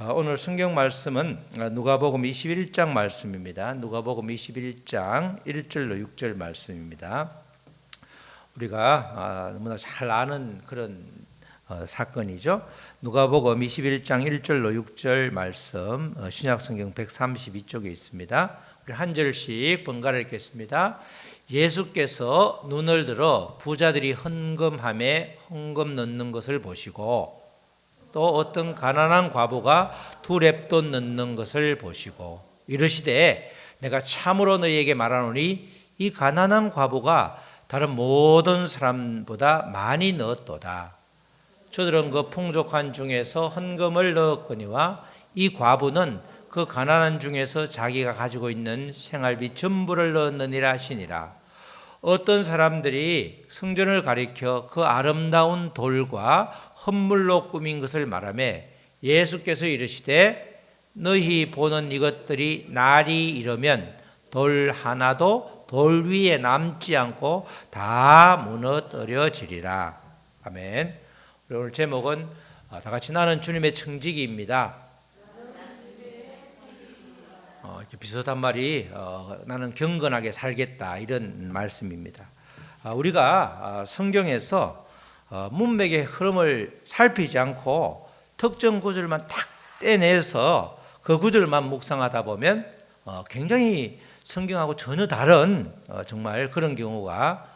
오늘 성경 말씀은 누가복음 21장 말씀입니다. 누가복음 21장 1절로 6절 말씀입니다. 우리가 너무나 잘 아는 그런 사건이죠. 누가복음 21장 1절로 6절 말씀 신약성경 132쪽에 있습니다. 우리 한 절씩 번갈아 읽겠습니다. 예수께서 눈을 들어 부자들이 헌금함에 헌금 넣는 것을 보시고 또 어떤 가난한 과부가 두 렙돈 넣는 것을 보시고 이르시되 내가 참으로 너희에게 말하노니 이 가난한 과부가 다른 모든 사람보다 많이 넣었도다. 저들은 그 풍족한 중에서 헌금을 넣었거니와 이 과부는 그 가난한 중에서 자기가 가지고 있는 생활비 전부를 넣었느니라 하시니라. 어떤 사람들이 성전을 가리켜 그 아름다운 돌과 헌물로 꾸민 것을 말하며 예수께서 이르시되 너희 보는 이것들이 날이 이르면 돌 하나도 돌 위에 남지 않고 다 무너뜨려지리라. 아멘. 오늘 제목은 다 같이 나는 주님의 청지기입니다. 이렇게 비슷한 말이 나는 경건하게 살겠다 이런 말씀입니다. 우리가 성경에서 문맥의 흐름을 살피지 않고 특정 구절만 탁 떼내서 그 구절만 묵상하다 보면 굉장히 성경하고 전혀 다른 정말 그런 경우가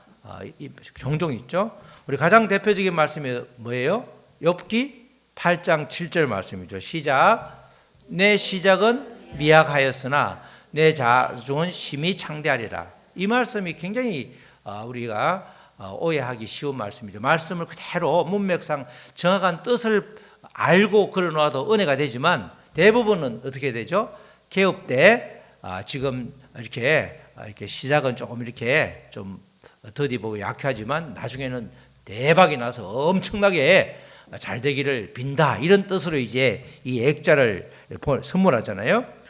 종종 있죠. 우리 가장 대표적인 말씀이 뭐예요? 욥기 8장 7절 말씀이죠. 시작. 내 시작은 미약하였으나 내 자중은 심히 창대하리라. 이 말씀이 굉장히 우리가 오해하기 쉬운 말씀이죠. 말씀을 그대로 문맥상 정확한 뜻을 알고 걸어놔도 은혜가 되지만 대부분은 어떻게 되죠? 개업 때 지금 이렇게 시작은 조금 이렇게 좀 더디보고 약하지만 나중에는 대박이 나서 엄청나게 잘 되기를 빈다 이런 뜻으로 이제 이 액자를 선물하잖아요.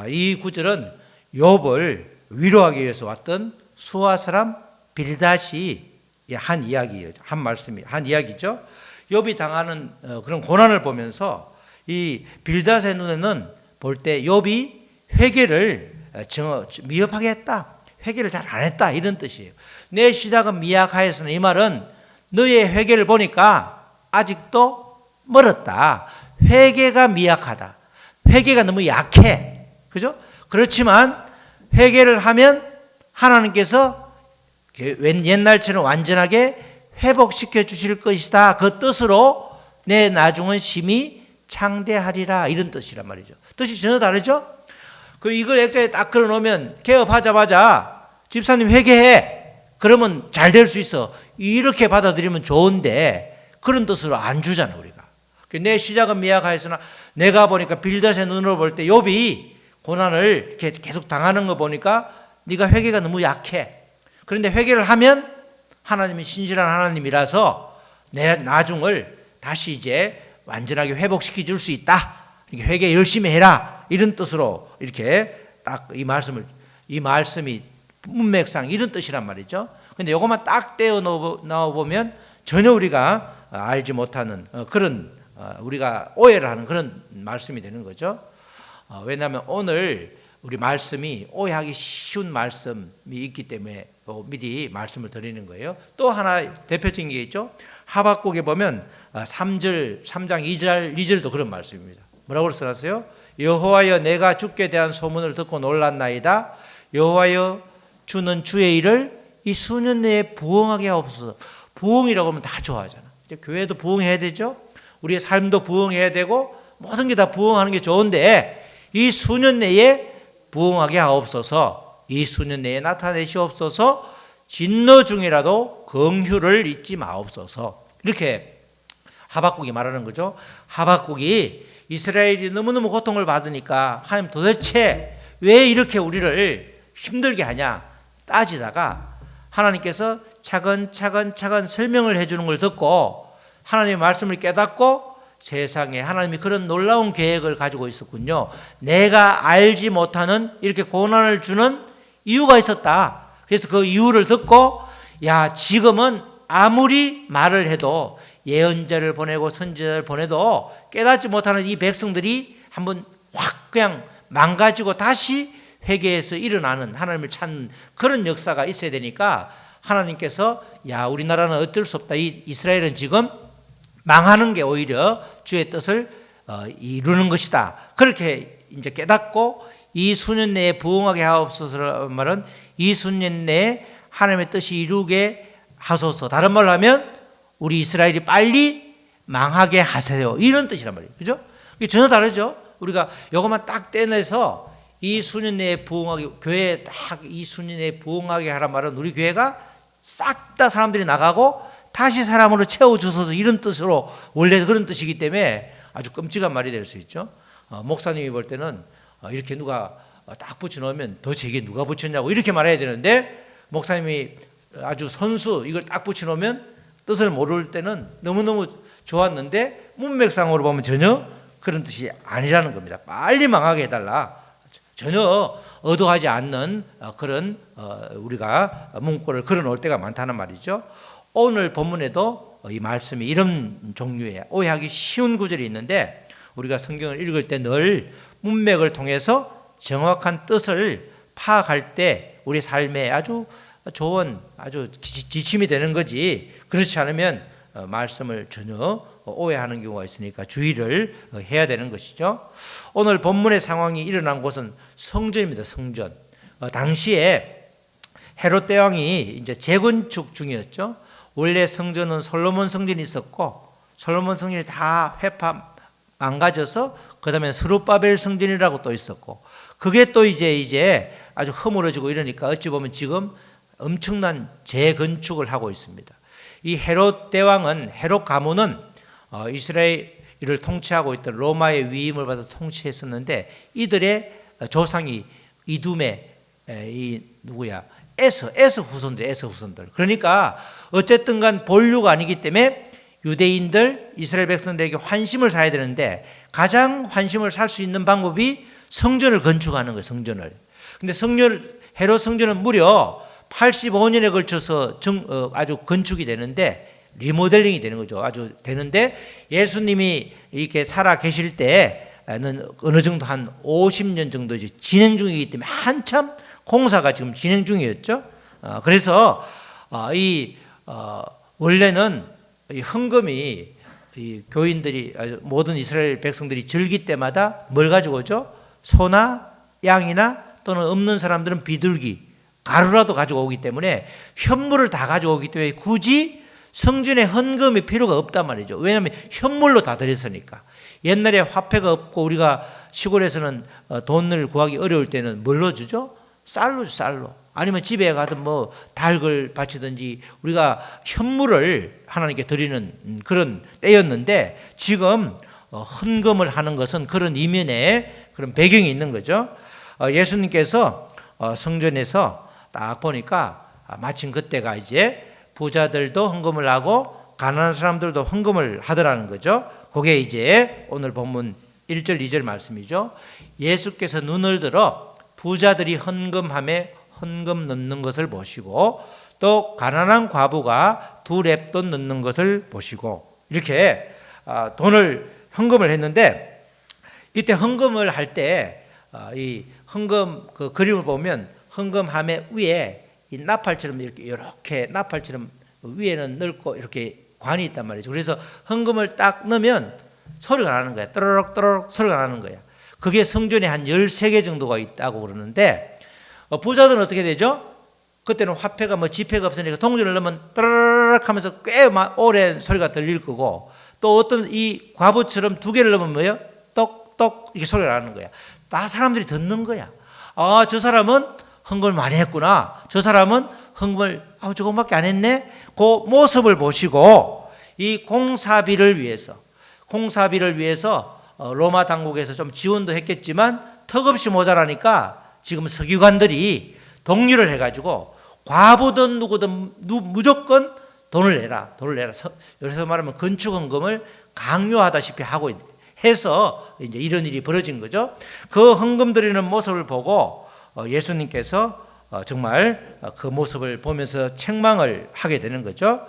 이 구절은 욥을 위로하기 위해서 왔던 수아 사람 빌닷이 한 이야기예요. 한 말씀이 한 이야기죠. 욥이 당하는 그런 고난을 보면서 이 빌닷의 눈에는 볼 때 욥이 회개를 미흡하게 했다. 회개를 잘 안 했다 이런 뜻이에요. 내 시작은 미약하였으나 이 말은 너의 회개를 보니까 아직도 멀었다. 회개가 미약하다. 회개가 너무 약해. 그죠? 그렇지만 회개를 하면 하나님께서 옛날처럼 완전하게 회복시켜 주실 것이다. 그 뜻으로 내 나중은 심히 창대하리라 이런 뜻이란 말이죠. 뜻이 전혀 다르죠? 이걸 액자에 딱 걸어놓으면 개업하자마자 집사님 회개해. 그러면 잘 될 수 있어. 이렇게 받아들이면 좋은데 그런 뜻으로 안 주잖아 우리가. 내 시작은 미약하였으나 내가 보니까 빌닷의 눈으로 볼 때 욥이 고난을 계속 당하는 거 보니까 네가 회개가 너무 약해. 그런데 회개를 하면 하나님이 신실한 하나님이라서 내 나중을 다시 이제 완전하게 회복시켜 줄 수 있다. 회개 열심히 해라. 이런 뜻으로 이렇게 딱 이 말씀이 문맥상 이런 뜻이란 말이죠. 근데 이것만 딱 떼어 넣어 보면 전혀 우리가 알지 못하는 그런 우리가 오해를 하는 그런 말씀이 되는 거죠. 왜냐하면 오늘 우리 말씀이 오해하기 쉬운 말씀이 있기 때문에 미리 말씀을 드리는 거예요. 또 하나 대표적인 게 있죠. 하박국에 보면 3장 2절도 그런 말씀입니다. 뭐라고 써놨어요? 여호와여 내가 주께 대한 소문을 듣고 놀랐나이다. 여호와여 주는 주의 일을 이 수년 내에 부흥하게 하옵소서. 부흥이라고 하면 다 좋아하잖아. 교회도 부흥해야 되죠. 우리의 삶도 부흥해야 되고 모든 게 다 부흥하는 게 좋은데 이 수년 내에 부흥하게 하옵소서. 이 수년 내에 나타내시옵소서. 진노 중이라도 긍휼을 잊지 마옵소서. 이렇게 하박국이 말하는 거죠. 하박국이 이스라엘이 너무너무 고통을 받으니까 하나님 도대체 왜 이렇게 우리를 힘들게 하냐 따지다가 하나님께서 차근차근 설명을 해주는 걸 듣고 하나님의 말씀을 깨닫고 세상에 하나님이 그런 놀라운 계획을 가지고 있었군요. 내가 알지 못하는 이렇게 고난을 주는 이유가 있었다. 그래서 그 이유를 듣고 야 지금은 아무리 말을 해도 예언자를 보내고 선지자를 보내도 깨닫지 못하는 이 백성들이 한번 확 그냥 망가지고 다시 회개해서 일어나는, 하나님을 찾는 그런 역사가 있어야 되니까 하나님께서 야, 우리나라는 어쩔 수 없다. 이 이스라엘은 지금 망하는 게 오히려 주의 뜻을 이루는 것이다. 그렇게 이제 깨닫고 이 수년 내에 부흥하게 하옵소서라는 말은 이 수년 내에 하나님의 뜻이 이루게 하소서. 다른 말로 하면 우리 이스라엘이 빨리 망하게 하세요. 이런 뜻이란 말이에요. 그죠? 이게 전혀 다르죠? 우리가 이것만 딱 떼내서 이 수년 내에 부흥하게, 교회에 딱 이 수년 내에 부흥하게 하란 말은 우리 교회가 싹 다 사람들이 나가고 다시 사람으로 채워주소서, 이런 뜻으로 원래 그런 뜻이기 때문에 아주 끔찍한 말이 될 수 있죠. 목사님이 볼 때는 이렇게 누가 딱 붙여놓으면 도대체 누가 붙였냐고 이렇게 말해야 되는데, 목사님이 아주 선수 이걸 딱 붙여놓으면 뜻을 모를 때는 너무너무 좋았는데 문맥상으로 보면 전혀 그런 뜻이 아니라는 겁니다. 빨리 망하게 해달라. 전혀 의도하지 않는 그런 우리가 문구를 걸어놓을 때가 많다는 말이죠. 오늘 본문에도 이 말씀이 이런 종류의 오해하기 쉬운 구절이 있는데, 우리가 성경을 읽을 때 늘 문맥을 통해서 정확한 뜻을 파악할 때 우리 삶에 아주 좋은, 아주 지침이 되는 거지, 그렇지 않으면 말씀을 전혀 오해하는 경우가 있으니까 주의를 해야 되는 것이죠. 오늘 본문의 상황이 일어난 곳은 성전입니다. 성전. 당시에 헤롯 대왕이 이제 재건축 중이었죠. 원래 성전은 솔로몬 성전이 있었고, 솔로몬 성전이 다 망가져서 그다음에 스룹바벨 성전이라고 또 있었고, 그게 또 이제 아주 허물어지고 이러니까 어찌 보면 지금 엄청난 재건축을 하고 있습니다. 이 헤롯 대왕은, 헤롯 가문은 이스라엘을 통치하고 있던 로마의 위임을 받아 통치했었는데, 이들의 조상이 이둠의 이 누구야? 에서 후손들. 그러니까 어쨌든 간 본류가 아니기 때문에 유대인들, 이스라엘 백성들에게 환심을 사야 되는데, 가장 환심을 살 수 있는 방법이 성전을 건축하는 거예요. 성전을. 근데 헤롯 성전은 무려 85년에 걸쳐서 아주 건축이 되는데, 리모델링이 되는 거죠. 아주 되는데, 예수님이 이렇게 살아 계실 때는 어느 정도 한 50년 정도 이제 진행 중이기 때문에 한참 공사가 지금 진행 중이었죠. 그래서 원래는 이 헌금이 이 교인들이, 모든 이스라엘 백성들이 절기 때마다 뭘 가지고 오죠? 소나 양이나 또는 없는 사람들은 비둘기, 가루라도 가지고 오기 때문에 현물을 다 가지고 오기 때문에 굳이 성전에 헌금이 필요가 없단 말이죠. 왜냐하면 현물로 다 드렸으니까. 옛날에 화폐가 없고 우리가 시골에서는 돈을 구하기 어려울 때는 뭘로 주죠? 쌀로. 아니면 집에 가든 뭐 닭을 바치든지 우리가 현물을 하나님께 드리는 그런 때였는데, 지금 헌금을 하는 것은 그런 이면에 그런 배경이 있는 거죠. 예수님께서 성전에서 딱 보니까 마침 그때가 이제 부자들도 헌금을 하고 가난한 사람들도 헌금을 하더라는 거죠. 그게 이제 오늘 본문 1절 2절 말씀이죠. 예수께서 눈을 들어 부자들이 헌금함에 헌금 넣는 것을 보시고, 또 가난한 과부가 2렙돈 넣는 것을 보시고, 이렇게 돈을 헌금을 했는데, 이때 헌금을 할 때 이 헌금 그 그림을 보면 헌금함에 위에 이 나팔처럼 이렇게 나팔처럼 위에는 넓고 이렇게 관이 있단 말이죠. 그래서 헌금을 딱 넣으면 소리가 나는 거야. 또르륵 소리가 나는 거야. 그게 성전에 한 13개 정도가 있다고 그러는데, 부자들은 어떻게 되죠? 그때는 화폐가 지폐가 없으니까 동전을 넣으면 또르륵 하면서 꽤 오랜 소리가 들릴 거고, 또 어떤 이 과부처럼 2개를 넣으면 뭐예요? 똑똑 이렇게 소리가 나는 거야. 다 사람들이 듣는 거야. 저 사람은 헌금을 많이 했구나. 저 사람은 헌금을 조금밖에 안 했네. 그 모습을 보시고, 이 공사비를 위해서 로마 당국에서 좀 지원도 했겠지만 턱없이 모자라니까 지금 서기관들이 독려를 해가지고 과부든 누구든 무조건 돈을 내라. 그래서 말하면 건축헌금을 강요하다시피 하고 해서 이제 이런 일이 벌어진 거죠. 그 헌금 드리는 모습을 보고 예수님께서 정말 그 모습을 보면서 책망을 하게 되는 거죠.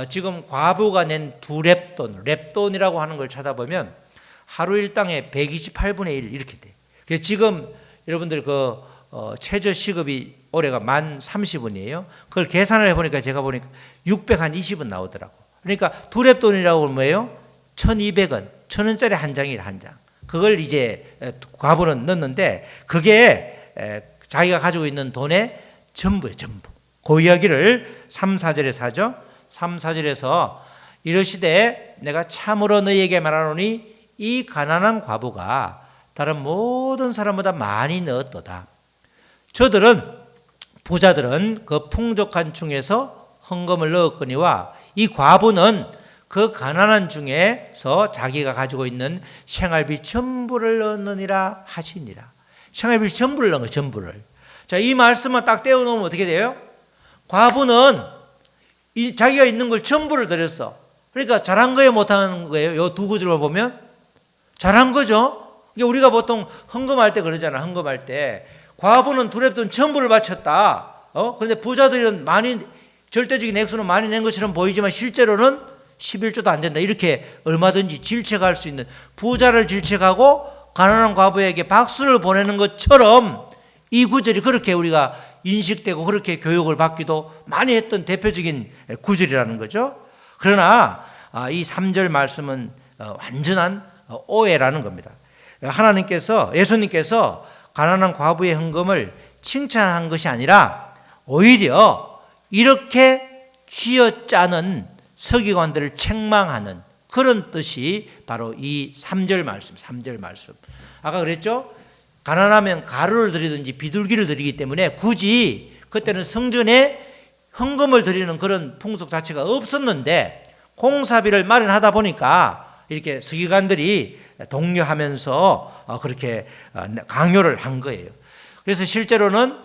지금 과부가 낸 두 렙돈이라고 하는 걸 찾아보면 하루 일당의 128분의 1 이렇게 돼. 그래서 지금 여러분들 최저 시급이 올해가 1030원이에요. 그걸 계산을 해보니까 제가 보니까 620원 나오더라고. 그러니까 두 렙돈이라고 하면 뭐예요? 1200원, 1000원짜리 한 장이라 한 장. 그걸 이제 과부는 넣는데 그게 자기가 가지고 있는 돈의 전부예요, 전부. 그 이야기를 3, 4절에서 하죠. 3, 4절에서 이르시되 내가 참으로 너희에게 말하노니 이 가난한 과부가 다른 모든 사람보다 많이 넣었도다. 저들은 부자들은 그 풍족한 중에서 헌금을 넣었거니와 이 과부는 그 가난한 중에서 자기가 가지고 있는 생활비 전부를 넣느니라 하시니라. 생활비 전부를 넣은 거예요, 전부를. 자, 이 말씀만 딱 떼어놓으면 어떻게 돼요? 과부는 자기가 있는 걸 전부를 드렸어. 그러니까 잘한 거예요, 못한 거예요? 이 두 구절을 보면 잘한 거죠. 우리가 보통 헌금할 때 그러잖아. 헌금할 때 과부는 두 렙돈 전부를 바쳤다. 그런데 부자들은 많이 절대적인 액수는 많이 낸 것처럼 보이지만 실제로는 11조도 안 된다. 이렇게 얼마든지 질책할 수 있는, 부자를 질책하고 가난한 과부에게 박수를 보내는 것처럼 이 구절이 그렇게 우리가 인식되고 그렇게 교육을 받기도 많이 했던 대표적인 구절이라는 거죠. 그러나 이 3절 말씀은 완전한 오해라는 겁니다. 예수님께서 가난한 과부의 헌금을 칭찬한 것이 아니라 오히려 이렇게 쥐어짜는 서기관들을 책망하는 그런 뜻이 바로 이 3절 말씀. 아까 그랬죠? 가난하면 가루를 드리든지 비둘기를 드리기 때문에 굳이 그때는 성전에 헌금을 드리는 그런 풍속 자체가 없었는데 공사비를 마련하다 보니까 이렇게 서기관들이 독려하면서 그렇게 강요를 한 거예요. 그래서 실제로는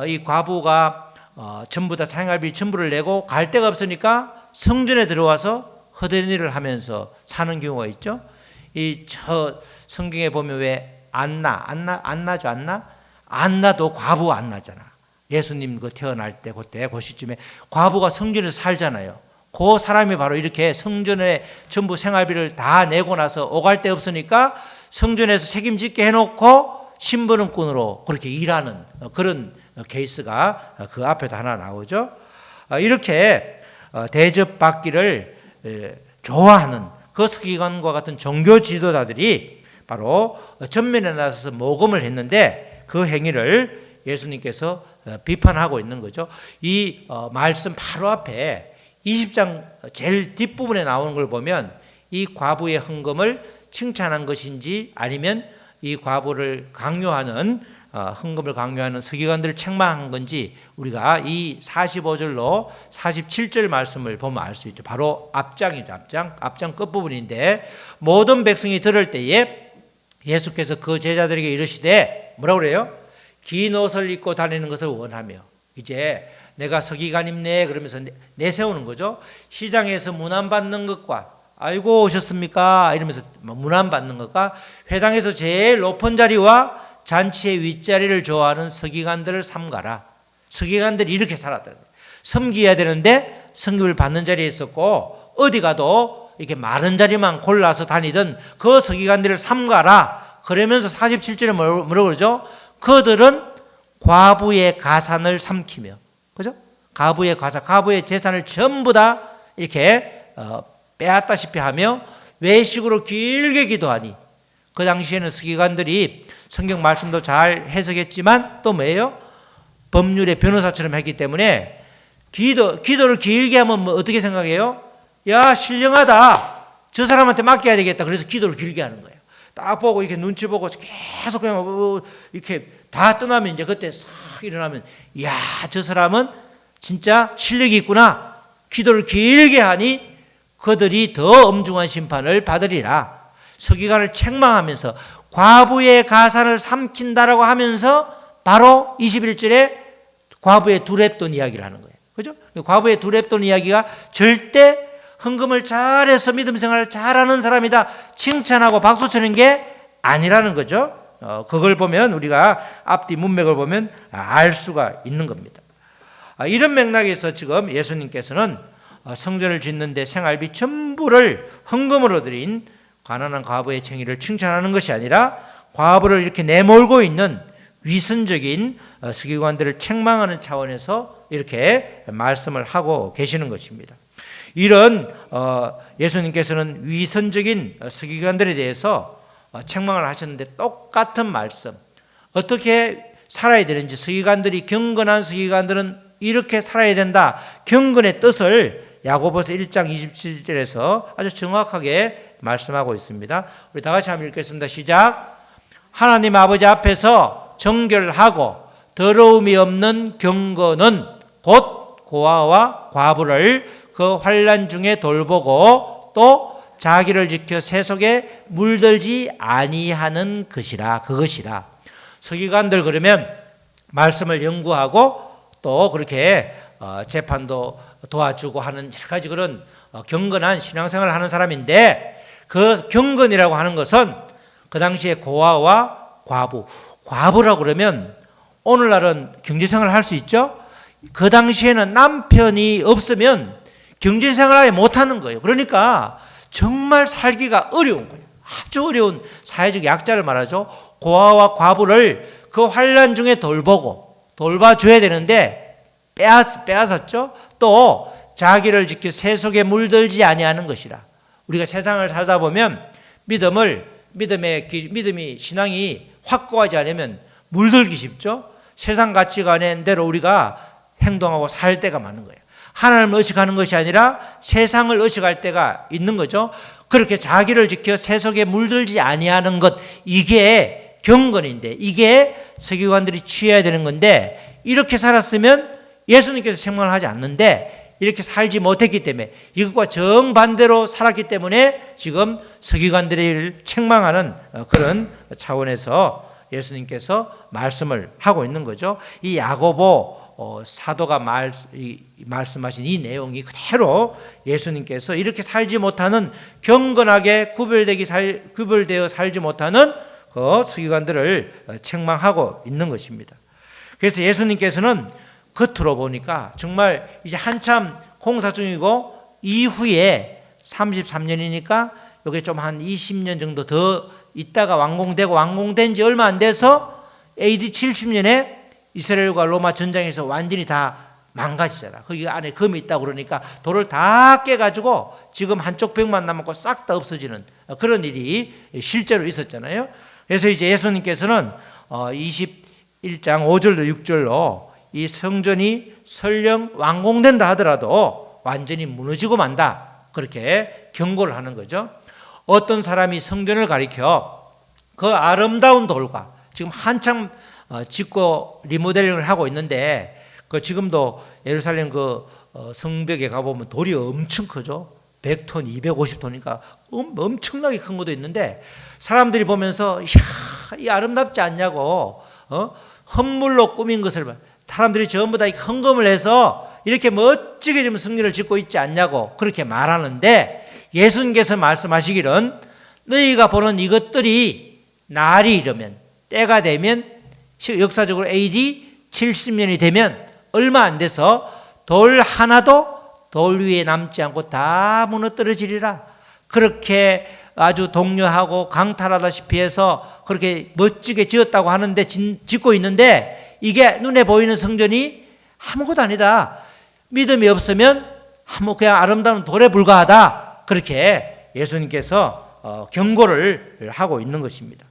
이 과부가 전부 다 생활비 전부를 내고 갈 데가 없으니까 성전에 들어와서 헛된 일을 하면서 사는 경우가 있죠. 성경에 보면 왜 안나죠? 안나도 과부 안나잖아. 예수님 태어날 때 그때 그 시점에 과부가 성전에서 살잖아요. 그 사람이 바로 이렇게 성전에 전부 생활비를 다 내고 나서 오갈 데 없으니까 성전에서 책임짓게 해놓고 심부름꾼으로 그렇게 일하는 그런 케이스가 그 앞에도 하나 나오죠. 이렇게 대접받기를 좋아하는 그 서기관과 같은 종교 지도자들이 바로 전면에 나서서 모금을 했는데 그 행위를 예수님께서 비판하고 있는 거죠. 이 말씀 바로 앞에 20장 제일 뒷부분에 나오는 걸 보면 이 과부의 헌금을 칭찬한 것인지 아니면 이 과부를 강요하는 헌금을 강요하는 서기관들을 책망한 건지 우리가 이 45절로 47절 말씀을 보면 알 수 있죠. 바로 앞장이죠. 앞장 끝부분인데 모든 백성이 들을 때에 예수께서 그 제자들에게 이르시되 뭐라고 그래요? 긴 옷을 입고 다니는 것을 원하며 이제 내가 서기관입네 그러면서 내세우는 거죠. 시장에서 문안받는 것과 아이고 오셨습니까? 이러면서 문안받는 것과 회당에서 제일 높은 자리와 잔치의 윗자리를 좋아하는 서기관들을 삼가라. 서기관들이 이렇게 살았다. 섬기어야 되는데 섬김을 받는 자리에 있었고 어디 가도 이렇게 많은 자리만 골라서 다니던 그 서기관들을 삼가라. 그러면서 47절에 뭐라고 그러죠? 그들은 과부의 가산을 삼키며, 그죠? 과부의 재산을 전부 다 이렇게 빼앗다시피 하며 외식으로 길게 기도하니 그 당시에는 서기관들이 성경 말씀도 잘 해석했지만 또 뭐예요? 법률의 변호사처럼 했기 때문에 기도를 길게 하면 뭐 어떻게 생각해요? 야, 신령하다. 저 사람한테 맡겨야 되겠다. 그래서 기도를 길게 하는 거예요. 딱 보고 이렇게 눈치 보고 계속 그냥 이렇게 다 떠나면 이제 그때 싹 일어나면 야, 저 사람은 진짜 실력이 있구나. 기도를 길게 하니 그들이 더 엄중한 심판을 받으리라. 서기관을 책망하면서 과부의 가산을 삼킨다라고 하면서 바로 21절에 과부의 두 렙돈 이야기를 하는 거예요. 그죠? 과부의 두 렙돈 이야기가 절대 헌금을 잘해서 믿음 생활을 잘하는 사람이다 칭찬하고 박수 치는 게 아니라는 거죠. 그걸 보면 우리가 앞뒤 문맥을 보면 알 수가 있는 겁니다. 이런 맥락에서 지금 예수님께서는 성전을 짓는데 생활비 전부를 헌금으로 드린 가난한 과부의 정의를 칭찬하는 것이 아니라 과부를 이렇게 내몰고 있는 위선적인 서기관들을 책망하는 차원에서 이렇게 말씀을 하고 계시는 것입니다. 이런 예수님께서는 위선적인 서기관들에 대해서 책망을 하셨는데 똑같은 말씀, 어떻게 살아야 되는지, 서기관들이, 경건한 서기관들은 이렇게 살아야 된다, 경건의 뜻을 야고보서 1장 27절에서 아주 정확하게 말씀하고 있습니다. 우리 다 같이 한번 읽겠습니다. 시작. 하나님 아버지 앞에서 정결하고 더러움이 없는 경건은 곧 고아와 과부를 그 환난 중에 돌보고 또 자기를 지켜 세속에 물들지 아니하는 것이라. 그것이라. 서기관들 그러면 말씀을 연구하고 또 그렇게 재판도 도와주고 하는 여러 가지 그런 경건한 신앙생활을 하는 사람인데, 그 경건이라고 하는 것은 그 당시에 고아와 과부라고 그러면 오늘날은 경제생활을 할 수 있죠. 그 당시에는 남편이 없으면 경제생활을 못하는 거예요. 그러니까 정말 살기가 어려운 거예요. 아주 어려운 사회적 약자를 말하죠. 고아와 과부를 그 환난 중에 돌봐줘야 되는데 빼앗았죠. 또 자기를 지켜 세속에 물들지 아니하는 것이라. 우리가 세상을 살다 보면 믿음이 신앙이 확고하지 않으면 물들기 쉽죠. 세상 가치관대로 우리가 행동하고 살 때가 많은 거예요. 하나님을 의식하는 것이 아니라 세상을 의식할 때가 있는 거죠. 그렇게 자기를 지켜 세속에 물들지 아니하는 것, 이게 경건인데, 이게 서기관들이 취해야 되는 건데, 이렇게 살았으면 예수님께서 책망을 하지 않는데 이렇게 살지 못했기 때문에, 이것과 정반대로 살았기 때문에 지금 서기관들을 책망하는 그런 차원에서 예수님께서 말씀을 하고 있는 거죠. 이 야고보 사도가 말씀하신 이 내용이 그대로 예수님께서 이렇게 살지 못하는, 경건하게 구별되어 살지 못하는 그 서기관들을 책망하고 있는 것입니다. 그래서 예수님께서는 겉으로 보니까 정말 이제 한참 공사 중이고, 이후에 33년이니까 여기 좀 한 20년 정도 더 있다가 완공된 지 얼마 안 돼서 AD 70년에 이스라엘과 로마 전쟁에서 완전히 다 망가지잖아. 거기 안에 금이 있다고 그러니까 돌을 다 깨가지고 지금 한쪽 벽만 남았고 싹 다 없어지는 그런 일이 실제로 있었잖아요. 그래서 이제 예수님께서는 21장 5절로 6절로 이 성전이 설령 완공된다 하더라도 완전히 무너지고 만다, 그렇게 경고를 하는 거죠. 어떤 사람이 성전을 가리켜 그 아름다운 돌과, 지금 한창 짓고 리모델링을 하고 있는데, 그 지금도 예루살렘 그 성벽에 가보면 돌이 엄청 크죠. 100톤, 250톤이니까 엄청나게 큰 것도 있는데, 사람들이 보면서 이 아름답지 않냐고, 헌물로 꾸민 것을 사람들이 전부 다 헌금을 해서 이렇게 멋지게 좀 성전을 짓고 있지 않냐고 그렇게 말하는데, 예수님께서 말씀하시기는 너희가 보는 이것들이 날이 이르면, 때가 되면, 역사적으로 AD 70년이 되면 얼마 안 돼서 돌 하나도 돌 위에 남지 않고 다 무너뜨려지리라. 그렇게 아주 독려하고 강탈하다시피 해서 그렇게 멋지게 지었다고 하는데, 짓고 있는데, 이게 눈에 보이는 성전이 아무것도 아니다. 믿음이 없으면 그냥 아름다운 돌에 불과하다. 그렇게 예수님께서 경고를 하고 있는 것입니다.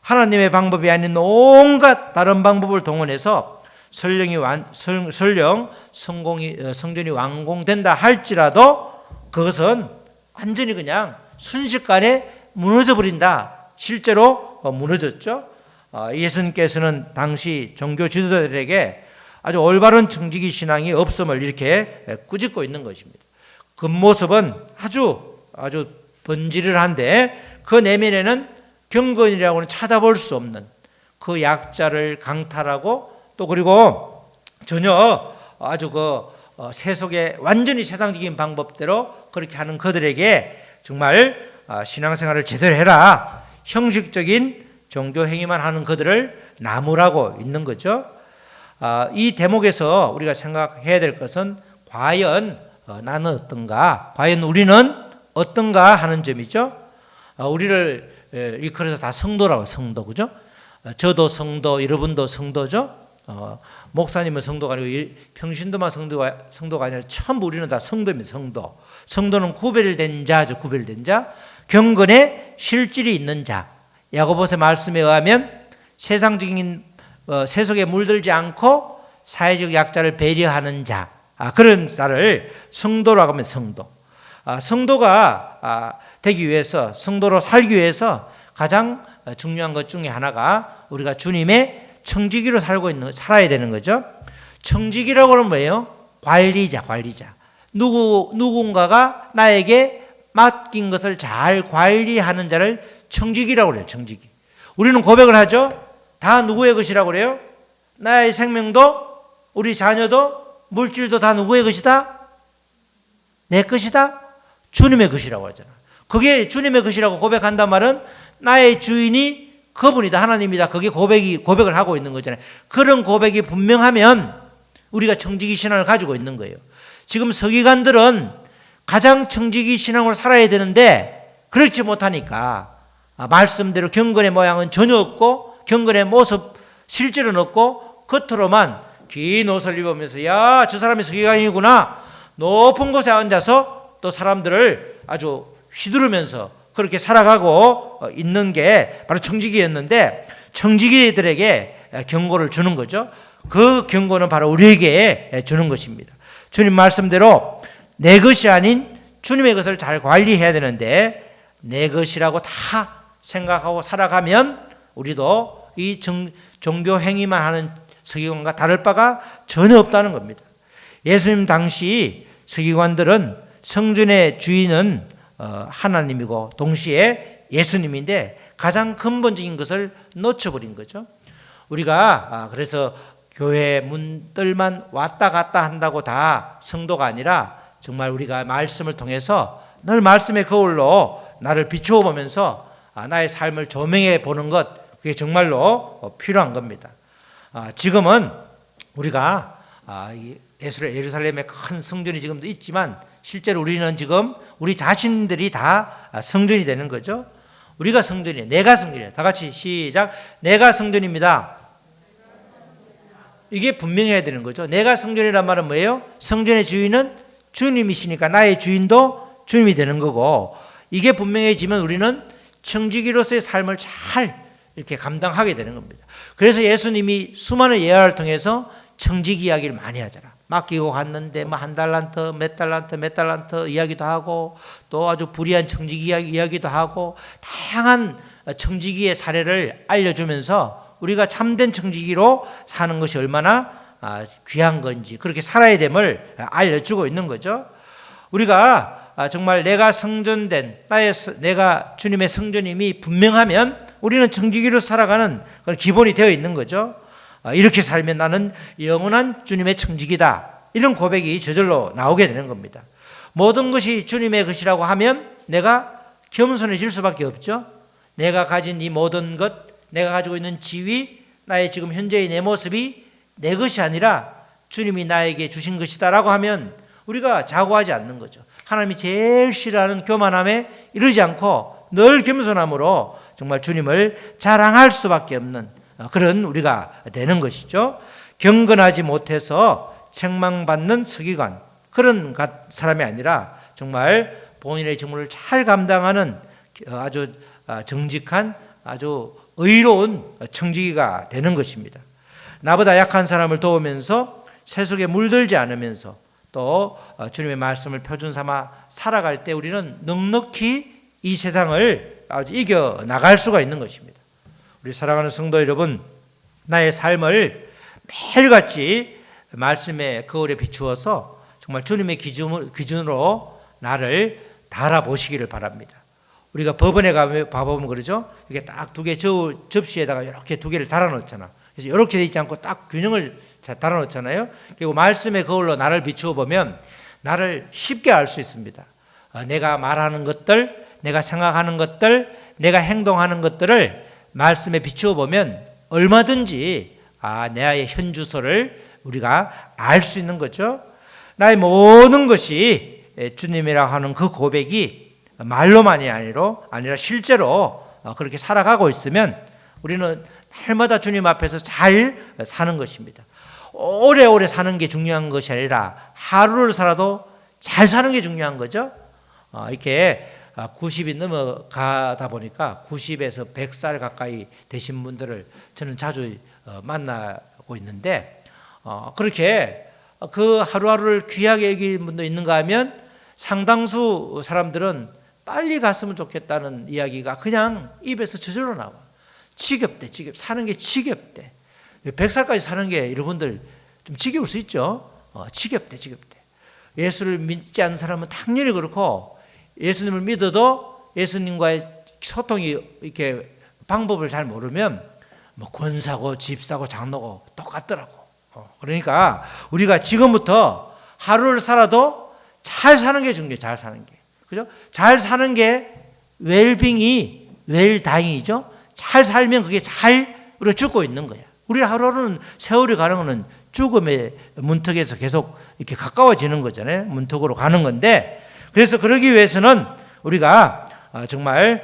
하나님의 방법이 아닌 온갖 다른 방법을 동원해서 설령 성전이 완공된다 할지라도 그것은 완전히 그냥 순식간에 무너져 버린다. 실제로 무너졌죠. 예수님께서는 당시 종교 지도자들에게 아주 올바른 정직이 신앙이 없음을 이렇게 꾸짖고 있는 것입니다. 겉모습은 아주 번지르한데 그 내면에는 경건이라고는 찾아볼 수 없는 그 약자를 강탈하고, 또 그리고 전혀 아주 세속의 완전히 세상적인 방법대로 그렇게 하는 그들에게 정말 신앙생활을 제대로 해라, 형식적인 종교 행위만 하는 그들을 나무라고 있는 거죠. 이 대목에서 우리가 생각해야 될 것은 과연 나는 어떤가? 과연 우리는 어떤가 하는 점이죠. 우리를 일컬어서 다 성도라고, 성도, 그죠? 저도 성도, 여러분도 성도죠. 목사님은 성도가 아니고 평신도만 성도가 아니라 전부 우리는 다 성도입니다. 성도. 성도는 구별된 자죠. 구별된 자. 경건에 실질이 있는 자. 야고보서 말씀에 의하면 세상적인 세속에 물들지 않고 사회적 약자를 배려하는 자. 그런 자를 성도라고 하면 성도. 성도가 되기 위해서, 성도로 살기 위해서 가장 중요한 것 중에 하나가 우리가 주님의 청지기로 살아야 되는 거죠. 청지기라고 하면 뭐예요? 관리자. 누군가가 나에게 맡긴 것을 잘 관리하는 자를 청지기라고 그래요. 청지기. 우리는 고백을 하죠. 다 누구의 것이라고 그래요? 나의 생명도, 우리 자녀도, 물질도 다 누구의 것이다? 내 것이다? 주님의 것이라고 하잖아. 그게 주님의 것이라고 고백한단 말은 나의 주인이 그분이다, 하나님이다. 그게 고백을 하고 있는 거잖아요. 그런 고백이 분명하면 우리가 청지기 신앙을 가지고 있는 거예요. 지금 서기관들은 가장 청지기 신앙으로 살아야 되는데 그렇지 못하니까 말씀대로 경건의 모양은 전혀 없고 경건의 모습 실질은 없고 겉으로만 긴 옷을 입으면서 야, 저 사람이 서기관이구나. 높은 곳에 앉아서 또 사람들을 아주 휘두르면서 그렇게 살아가고 있는 게 바로 청지기였는데 청지기들에게 경고를 주는 거죠. 그 경고는 바로 우리에게 주는 것입니다. 주님 말씀대로 내 것이 아닌 주님의 것을 잘 관리해야 되는데 내 것이라고 다 생각하고 살아가면 우리도 이 종교 행위만 하는 서기관과 다를 바가 전혀 없다는 겁니다. 예수님 당시 서기관들은 성전의 주인은 하나님이고 동시에 예수님인데 가장 근본적인 것을 놓쳐버린 거죠. 우리가 그래서 교회 문들만 왔다 갔다 한다고 다 성도가 아니라 정말 우리가 말씀을 통해서 늘 말씀의 거울로 나를 비추어 보면서 나의 삶을 조명해 보는 것, 그게 정말로 필요한 겁니다. 지금은 우리가 예루살렘의 큰 성전이 지금도 있지만 실제로 우리는 지금 우리 자신들이 다 성전이 되는 거죠. 우리가 성전이에요. 내가 성전이에요. 다 같이 시작. 내가 성전입니다. 이게 분명해야 되는 거죠. 내가 성전이란 말은 뭐예요? 성전의 주인은 주님이시니까 나의 주인도 주님이 되는 거고, 이게 분명해지면 우리는 청지기로서의 삶을 잘 이렇게 감당하게 되는 겁니다. 그래서 예수님이 수많은 예화를 통해서 청지기 이야기를 많이 하잖아. 맡기고 갔는데 뭐 한 달란트, 몇 달란트 이야기도 하고 또 아주 불의한 청지기 이야기도 하고 다양한 청지기의 사례를 알려주면서 우리가 참된 청지기로 사는 것이 얼마나 귀한 건지 그렇게 살아야 됨을 알려주고 있는 거죠. 우리가 정말 내가 성전된 내가 주님의 성전임이 분명하면 우리는 청지기로 살아가는 그런 기본이 되어 있는 거죠. 이렇게 살면 나는 영원한 주님의 청지기다. 이런 고백이 저절로 나오게 되는 겁니다. 모든 것이 주님의 것이라고 하면 내가 겸손해질 수밖에 없죠. 내가 가진 이 모든 것, 내가 가지고 있는 지위, 나의 지금 현재의 내 모습이 내 것이 아니라 주님이 나에게 주신 것이다라고 하면 우리가 자고하지 않는 거죠. 하나님이 제일 싫어하는 교만함에 이르지 않고 늘 겸손함으로 정말 주님을 자랑할 수밖에 없는 그런 우리가 되는 것이죠. 경건하지 못해서 책망받는 서기관, 그런 사람이 아니라 정말 본인의 직무를 잘 감당하는 아주 정직한 아주 의로운 청지기가 되는 것입니다. 나보다 약한 사람을 도우면서 세속에 물들지 않으면서 또 주님의 말씀을 표준 삼아 살아갈 때 우리는 넉넉히 이 세상을 아주 이겨 나갈 수가 있는 것입니다. 우리 사랑하는 성도 여러분, 나의 삶을 매일같이 말씀의 거울에 비추어서 정말 주님의 기준으로 나를 달아보시기를 바랍니다. 우리가 법원에 가보면 그러죠. 이게 딱 두 개 접시에다가 이렇게 두 개를 달아놓잖아. 그래서 이렇게 돼 있지 않고 딱 균형을 달아놓잖아요. 그리고 말씀의 거울로 나를 비추어 보면 나를 쉽게 알 수 있습니다. 내가 말하는 것들, 내가 생각하는 것들, 내가 행동하는 것들을 말씀에 비추어 보면 얼마든지 나의 현 주소를 우리가 알 수 있는 거죠. 나의 모든 것이 주님이라 하는 그 고백이 말로만이 아니라 실제로 그렇게 살아가고 있으면 우리는 날마다 주님 앞에서 잘 사는 것입니다. 오래오래 사는 게 중요한 것이 아니라 하루를 살아도 잘 사는 게 중요한 거죠. 이렇게 90이 넘어가다 보니까 90에서 100살 가까이 되신 분들을 저는 자주 만나고 있는데, 그렇게 그 하루하루를 귀하게 여기는 분도 있는가 하면 상당수 사람들은 빨리 갔으면 좋겠다는 이야기가 그냥 입에서 저절로 나와. 지겹대. 사는 게 지겹대. 100살까지 사는 게 여러분들 좀 지겨울 수 있죠. 지겹대. 예수를 믿지 않는 사람은 당연히 그렇고, 예수님을 믿어도 예수님과의 소통이 이렇게 방법을 잘 모르면 뭐 권사고 집사고 장로고 똑같더라고. 그러니까 우리가 지금부터 하루를 살아도 잘 사는 게 중요해. 잘 사는 게. 그죠? 잘 사는 게 웰빙이 웰다잉이죠. 잘 살면 그게 잘 우리가 죽고 있는 거야. 우리 하루는 세월이 가는 거는 죽음의 문턱에서 계속 이렇게 가까워지는 거잖아요. 문턱으로 가는 건데, 그래서 그러기 위해서는 우리가 정말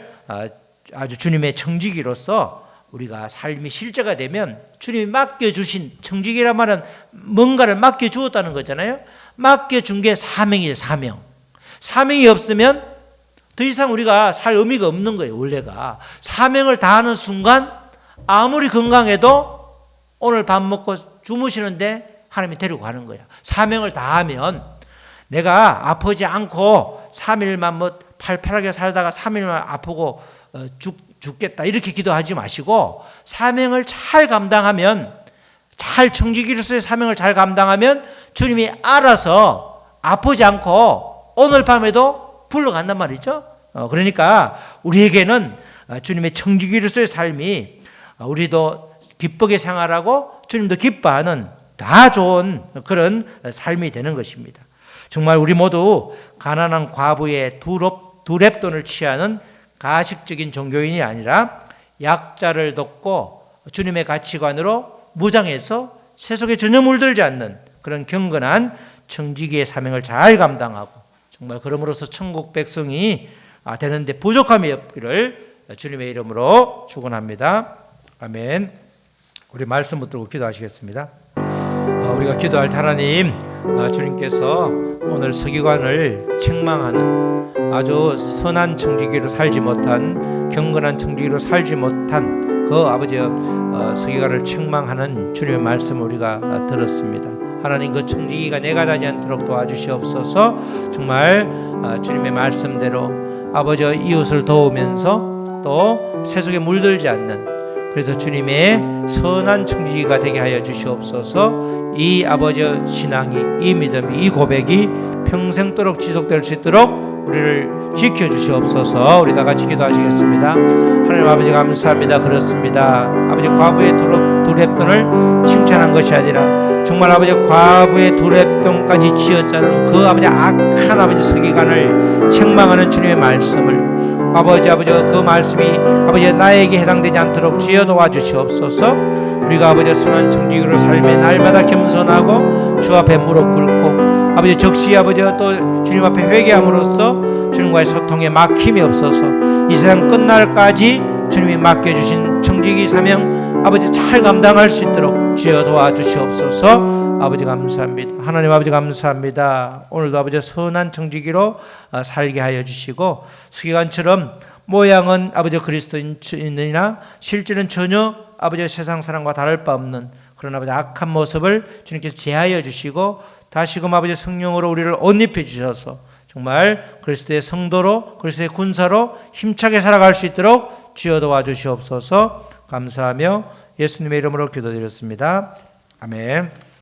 아주 주님의 청지기로서 우리가 삶이 실제가 되면, 주님이 맡겨주신 청지기란 말은 뭔가를 맡겨주었다는 거잖아요. 맡겨준 게 사명이에요. 사명이 없으면 더 이상 우리가 살 의미가 없는 거예요. 원래가 사명을 다하는 순간 아무리 건강해도 오늘 밥 먹고 주무시는데 하나님이 데리고 가는 거야. 사명을 다하면, 내가 아프지 않고 3일만 뭐 팔팔하게 살다가 3일만 아프고 죽겠다 이렇게 기도하지 마시고, 사명을 잘 감당하면, 잘 청지기로서의 사명을 잘 감당하면 주님이 알아서 아프지 않고 오늘 밤에도 불러간단 말이죠. 그러니까 우리에게는 주님의 청지기로서의 삶이, 우리도 기쁘게 생활하고 주님도 기뻐하는 다 좋은 그런 삶이 되는 것입니다. 정말 우리 모두 가난한 과부의 두 렙돈을 취하는 가식적인 종교인이 아니라 약자를 돕고 주님의 가치관으로 무장해서 세속에 전혀 물들지 않는 그런 경건한 청지기의 사명을 잘 감당하고, 정말 그럼으로써 천국 백성이 되는데 부족함이 없기를 주님의 이름으로 축원합니다. 아멘. 우리 말씀 붙들고 기도하시겠습니다. 우리가 기도할 하나님, 주님께서 오늘 서기관을 책망하는, 아주 선한 청지기로 살지 못한, 경건한 청지기로 살지 못한 그 아버지 서기관을 책망하는 주님의 말씀을 우리가 들었습니다. 하나님, 그 청지기가 내가 되지 않도록 도와주시옵소서. 정말 주님의 말씀대로 아버지 이웃을 도우면서 또 세속에 물들지 않는, 그래서 주님의 선한 청지기가 되게 하여 주시옵소서. 이 아버지 신앙이, 이 믿음이, 이 고백이 평생도록 지속될 수 있도록 우리를 지켜주시옵소서. 우리 다 같이 기도하시겠습니다. 하나님 아버지 감사합니다. 그렇습니다. 아버지 과부의 두 렙돈을 칭찬한 것이 아니라 정말 아버지 과부의 두 렙돈까지 지어짜는 그 아버지 악한 아버지 서기관을 책망하는 주님의 말씀을 아버지 그 말씀이 아버지 나에게 해당되지 않도록 지어 도와주시옵소서. 우리가 아버지 선한 청지기로 삶에 날마다 겸손하고 주 앞에 무릎 꿇고 아버지 적시 아버지 또 주님 앞에 회개함으로써 주님과의 소통에 막힘이 없어서 이 세상 끝날까지 주님이 맡겨주신 청지기 사명 아버지 잘 감당할 수 있도록 지어 도와주시옵소서. 아버지 감사합니다. 하나님 아버지 감사합니다. 오늘도 아버지 선한 청지기로 살게 하여 주시고, 서기관처럼 모양은 아버지 그리스도인이나 실제는 전혀 아버지 세상 사람과 다를 바 없는 그런 아버지 악한 모습을 주님께서 제하여 주시고, 다시금 아버지 성령으로 우리를 옷 입혀 주셔서 정말 그리스도의 성도로, 그리스도의 군사로 힘차게 살아갈 수 있도록 주여 도와주시옵소서. 감사하며 예수님의 이름으로 기도드렸습니다. 아멘.